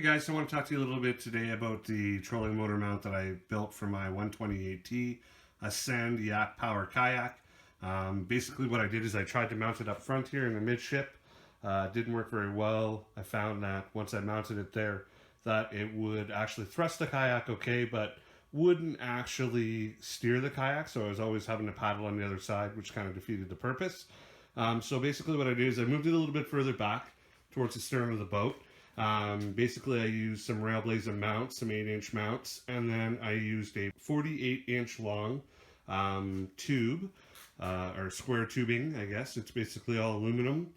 Hey guys, so I want to talk to you a little bit today about the trolling motor mount that I built for my 128T Ascend Yak Power Kayak. Basically what I did is I tried to mount it up front here in the midship. Didn't work very well. I found that once I mounted it there that it would actually thrust the kayak okay, but wouldn't actually steer the kayak, so I was always having to paddle on the other side, which kind of defeated the purpose. So basically what I did is I moved it a little bit further back towards the stern of the boat. Basically I used some Railblaza mounts, some 8-inch mounts, and then I used a 48-inch long tube, or square tubing, I guess. It's basically all aluminum.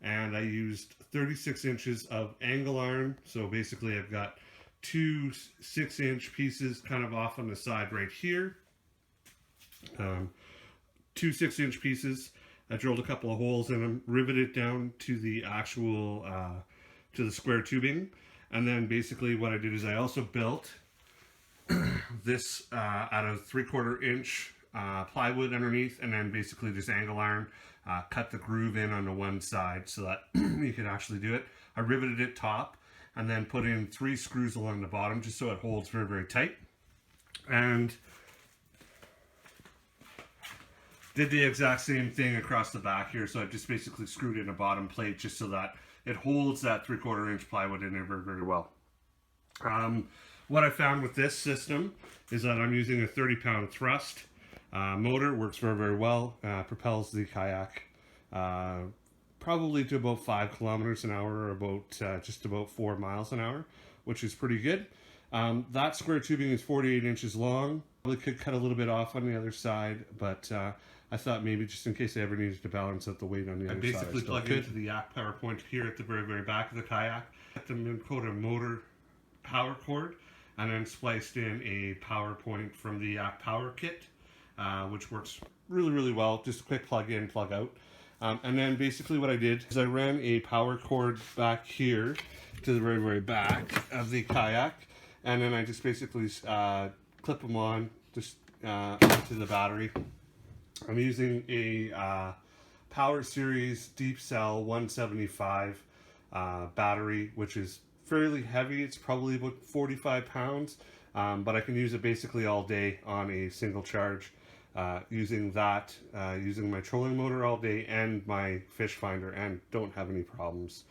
And I used 36 inches of angle iron. So basically I've got two 6-inch pieces kind of off on the side right here. Two 6-inch pieces. I drilled a couple of holes in them, riveted down to the actual to the square tubing, and then basically what I did is I also built this out of 3/4 inch plywood underneath, and then basically just angle iron, cut the groove in on the one side so that you could actually do it. I riveted it top and then put in 3 screws along the bottom just so it holds very, very tight, and did the exact same thing across the back here. So I just basically screwed in a bottom plate just so that it holds that 3/4 inch plywood in there very, very well. What I found with this system is that I'm using a 30-pound thrust motor. Works very, very well. Propels the kayak probably to about 5 kilometers an hour, or about just about 4 miles an hour, which is pretty good. That square tubing is 48 inches long. Probably could cut a little bit off on the other side, but I thought maybe just in case I ever needed to balance out the weight on the other side. I basically plugged into the Yak power point here at the very, very back of the kayak. Got the Minnkota motor power cord, and then spliced in a power point from the Yak power kit, which works really, really well. Just a quick plug in, plug out. And then basically what I did is I ran a power cord back here to the very, very back of the kayak, and then I just basically clip them on just onto the battery. I'm using a Power Series Deep Cell 175 battery, which is fairly heavy. It's probably about 45 pounds, but I can use it basically all day on a single charge. Using that, using my trolling motor all day and my fish finder, and don't have any problems.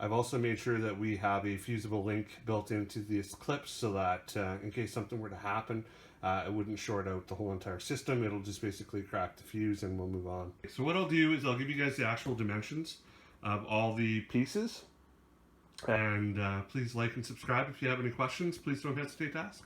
I've also made sure that we have a fusible link built into these clips so that in case something were to happen, it wouldn't short out the whole entire system. It'll just basically crack the fuse and we'll move on. So what I'll do is I'll give you guys the actual dimensions of all the pieces. And please like and subscribe if you have any questions. Please don't hesitate to ask.